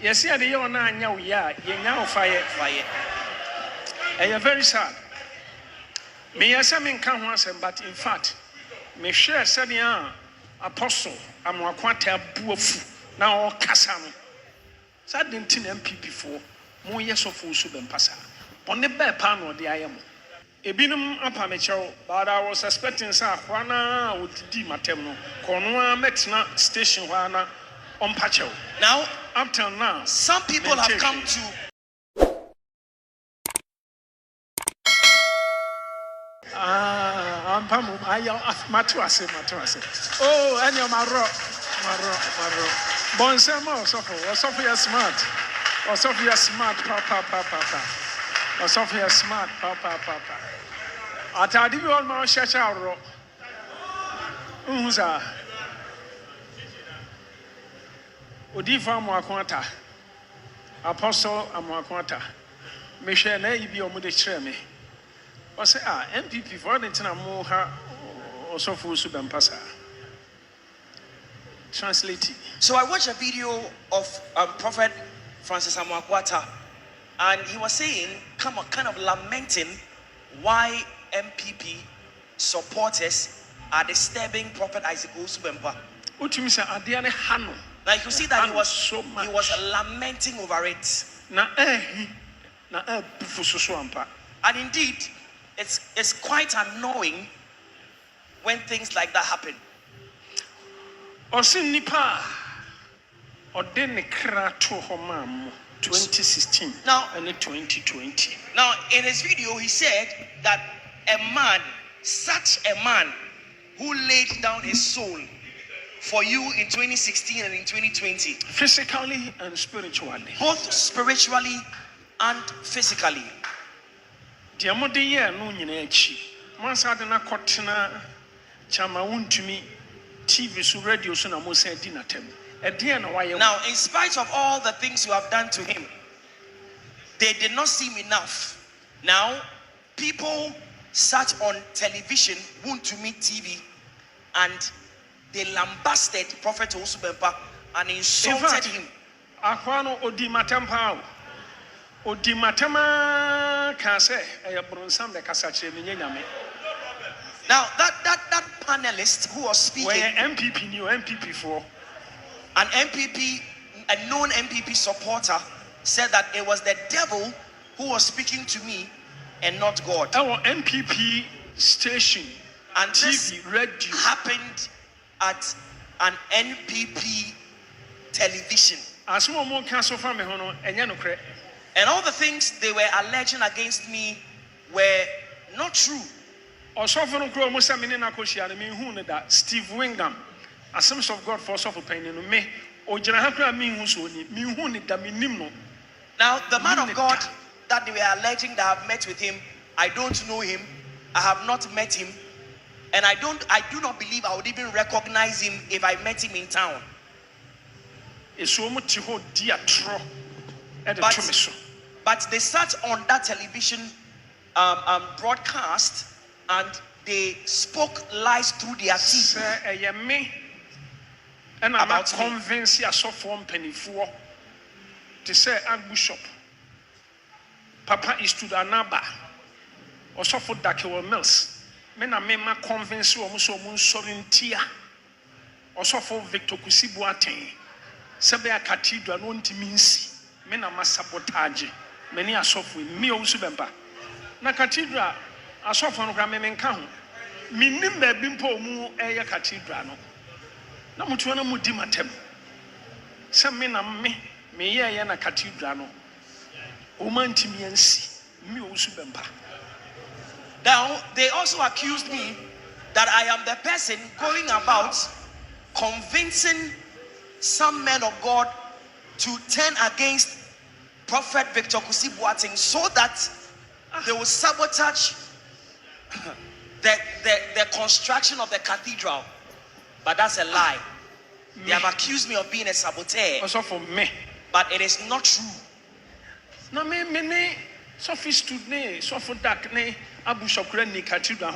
Yes, yeah, the year na anya ya now fire. And you're very sad. Me yasa me nka ho asem, but in fact, me share said apostle amwakwata buafu na o kasa no. Sa dentin NPP for mo yesofo Owusu Bempah sa. One be pa no de ayemo. Ebinum apa me chew, but I was expecting sa hwana would di matem no. Kono metna station hwana on pachew. Now, up till now, some people have come to matuase. Oh, and your maro. Bonsemo, Sophia smart. Or Sophia smart, papa. Or Sophia smart, papa. Atadi bi on ma chacha ro. Unza. Odifa Amwakwata. Apostle Amwakwata. Me share na ibi omude kire me. I say, NPP for the Tina Moha or Owusu Bempah. Translate. So I watched a video of Prophet Francis Amwakwata, and he was saying, kind of lamenting why NPP supporters are disturbing Prophet Owusu Bempah. Like you see that he was lamenting over it. And indeed, it's quite annoying when things like that happen. Osin nipa odene kra to homam 2016 now and 2020. Now in his video he said that such a man who laid down his soul for you in 2016 and in 2020, physically and spiritually, both spiritually and physically. Diamode ye no nyina echi mansa de na kotena chama wuntumi TV so radio so na mo say di natem e de na waye. Now in spite of all the things you have done to him, they did not seem enough. Now people sat on television, Wuntumi TV, and they lambasted Prophet Owusu Bempah and insulted him. Akwano odi matempa odi matema ka say e bronsam be kasa kire me nyame. Now that panelist who was speaking, where NPP new NPP for an MPP, a known MPP supporter, said that it was the devil who was speaking to me and not God. Our NPP station and TV radio happened at an NPP television. And all the things they were alleging against me were not true. Steve Wingham, Assemblies of God for Suffer Pain in me, or now, the man of God that they were alleging that I've met with him, I don't know him, I have not met him, and I do not believe I would even recognize him if I met him in town. But they sat on that television broadcast and they spoke lies through their teeth. And I'm not convinced you are so from penny for to say Archbishop Papa is to the Anaba or so for Dakiwa Mills. Men are mema convinced you almost sovereignty or so for Victor Kusibuate. Sabea Cathedral won't means men are mass sabotage. Many are software me Owusu Bempah. Na cathedral are software grammar count. Minimbe bimpo mu a cathedral. Na mutuana mudimatem. Some men are me ye na cathedral. Umantimiansi, me Owusu Bempah. Now, they also accused me that I am the person going about convincing some men of God to turn against Prophet Victor Kusibuating so that they will sabotage the construction of the cathedral. But that's a lie. They have accused me of being a saboteur. Also for me. But it is not true. No, me, so for today, so for that, Abu Shokran cathedral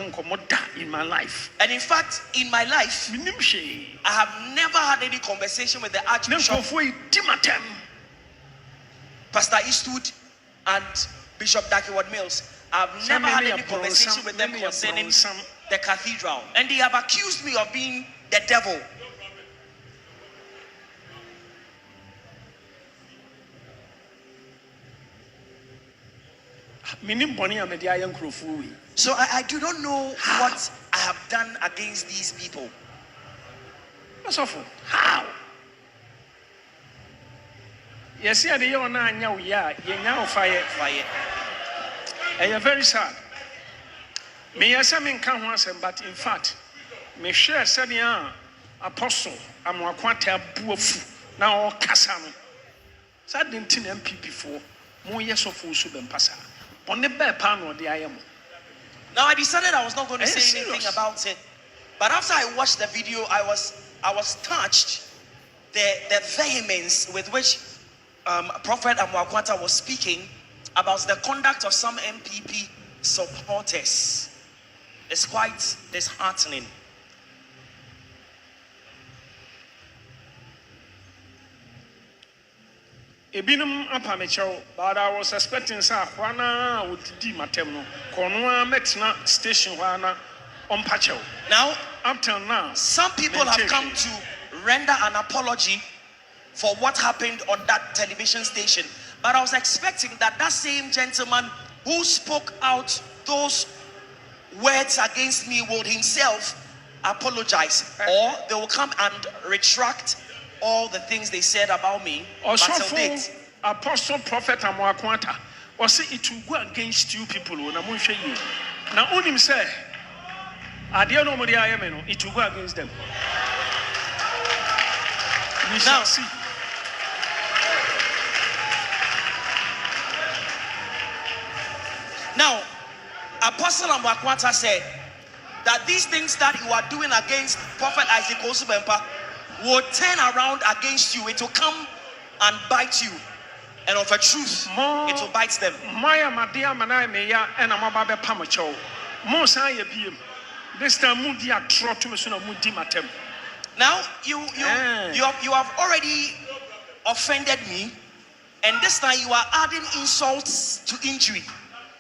in my life. And in fact, in my life, I have never had any conversation with the Archbishop Pastor Eastwood and Bishop Dakiwad Mills. I've never had any conversation with them concerning the cathedral. And they have accused me of being the devil. So I do not know what I have done against these people. That's awful. How? Yes, yeah, they are now, yeah, fire. And you're very sad. Me, yes, I mean, can't answer, but in fact, me share said, apostle, I'm a quanta boof, now Cassano. So I didn't NPP before, more yes of Owusu Bempah. On the bare panel, the I am. Now I decided I was not going to say anything about it. But after I watched the video, I was touched the vehemence with which Prophet Amwakwata was speaking about the conduct of some NPP supporters. It's quite disheartening. Ebinum apamecho, but I was expecting sa Juana would di matemno. Konwa metna station Juana on Pacho. Now, up till now, some people have come to render an apology for what happened on that television station. But I was expecting that same gentleman who spoke out those words against me would himself apologize, or they will come and retract all the things they said about me. Apostle Prophet Amwakwata was say it will go against you people. Now only say, I don't know what I am. It will go against them. We shall see. Now, Apostle Amwakwata said that these things that you are doing against Prophet Isaac Owusu Bempah will turn around against you. It will come and bite you. And of a truth, it will bite them. This time, now you have already offended me, and this time you are adding insults to injury.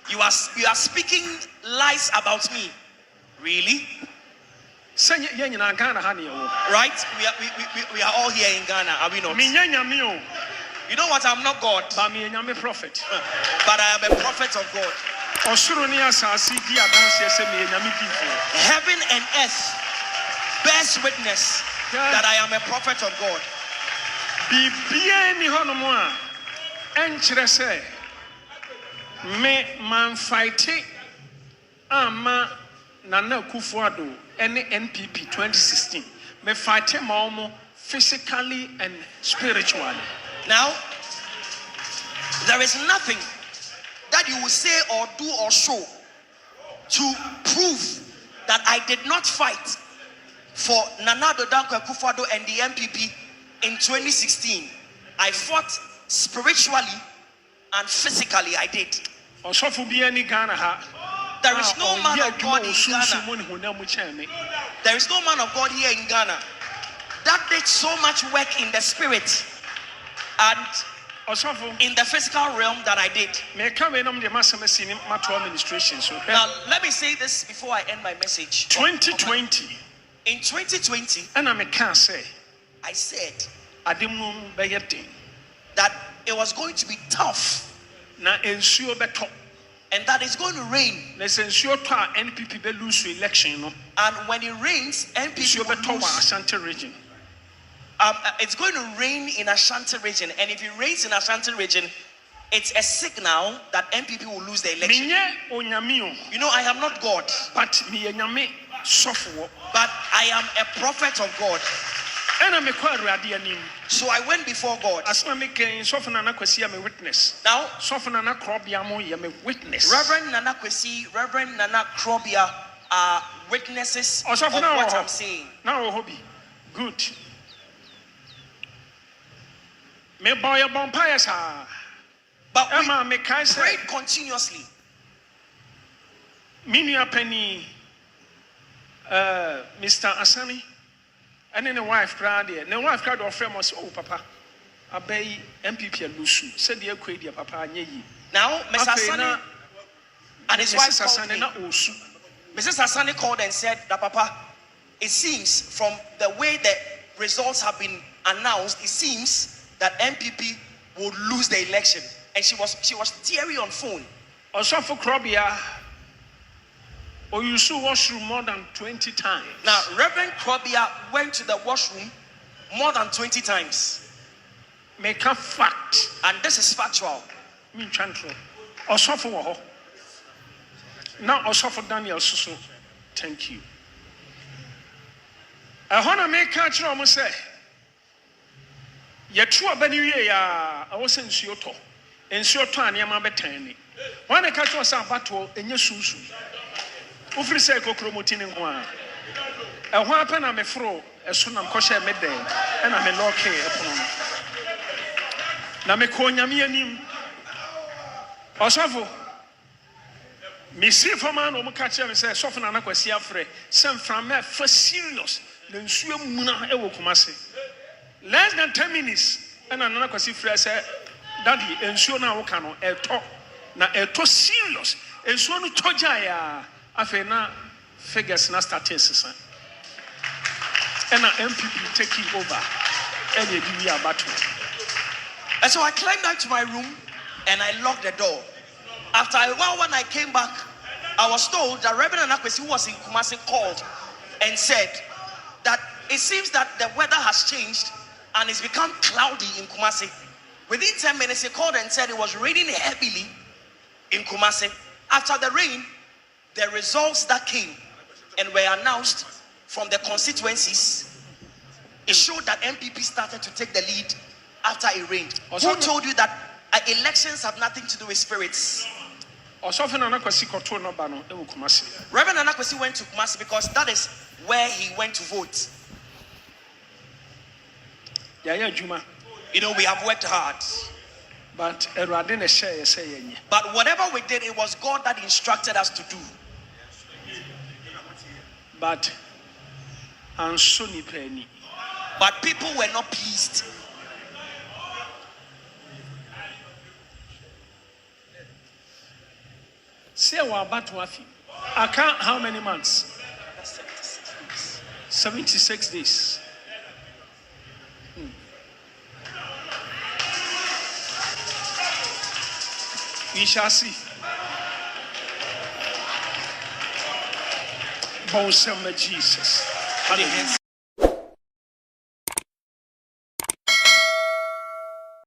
You are speaking lies about me. Really? Right? We are all here in Ghana, are we not? You know what? I'm not God. But I'm a prophet. But I am a prophet of God. Heaven and earth bears witness that I am a prophet of God. Me man fighting ama Nana Kufuado any NPP 2016. Me fighting more physically and spiritually. Now, there is nothing that you will say or do or show to prove that I did not fight for Nana Dankwa Kufuado and the NPP in 2016. I fought spiritually and physically. I did. There is no man of God in Ghana. There is no man of God here in Ghana that did so much work in the spirit and in the physical realm that I did. Now, let me say this before I end my message. 2020. In 2020, I said that it was going to be tough. And that it's going to rain. NPP lose election. And when it rains, NPP will lose. Ashanti region. It's going to rain in Ashanti region. And if it rains in Ashanti region, it's a signal that NPP will lose the election. You know, I am not God. But I am a prophet of God. So I went before God. Now, Reverend Nana Kwesi, Reverend Nana Krobia are witnesses of what I'm saying. Now, hobby. Good. But we prayed continuously. Penny, Mr. Asani. And then the wife cried there. The wife cried to her friend was, oh, Papa, Abey NPP Lusu said the equator papa nye. Now, Mr. Asani and his wife called me. Mrs. Asani called and said that Papa, it seems from the way the results have been announced, it seems that NPP would lose the election. And she was teary on phone. Also for Krobia, Owusu washroom more than 20 times. Now, Reverend Krobia went to the washroom more than 20 times. Make a fact. And this is factual. Me chantro. Also for Waho. Now also for Daniel Suso. Thank you. I want to make a catch on say. Yet true Benny, I was in Sioto. In Sioto and Yamabetani. When I catch us a battle in your susu. Ufri say Kokromotin in one. A weapon I'm a fro, as soon as I'm kosher midday, and I'm a lock here upon. Namekonyamianim. Osafo. Missy for man or catch and say, Soften and Aquasia Frey, send from me for serious. Then swim Muna Ewo Kumasi. Less than 10 minutes, and another Quasi Frey said, Daddy, and so now cano, a talk. Now a to serious, and so no Tojaya, Afena figures na statistics. And our MPP taking over, and you do your battle. And so I climbed back to my room and I locked the door. After a while, when I came back, I was told that Reverend Anakwesi, who was in Kumasi, called and said that it seems that the weather has changed and it's become cloudy in Kumasi. Within 10 minutes, he called and said it was raining heavily in Kumasi. After the rain, the results that came and were announced from the constituencies, it showed that NPP started to take the lead after it rained. Who told you that elections have nothing to do with spirits? Reverend Anakwesi went to Kumasi because that is where he went to vote. You know, we have worked hard. But whatever we did, it was God that instructed us to do. But people were not pleased. Say what about Wafi? I count how many months? 76 days. We shall see. Bon summer Jesus. Hallelujah.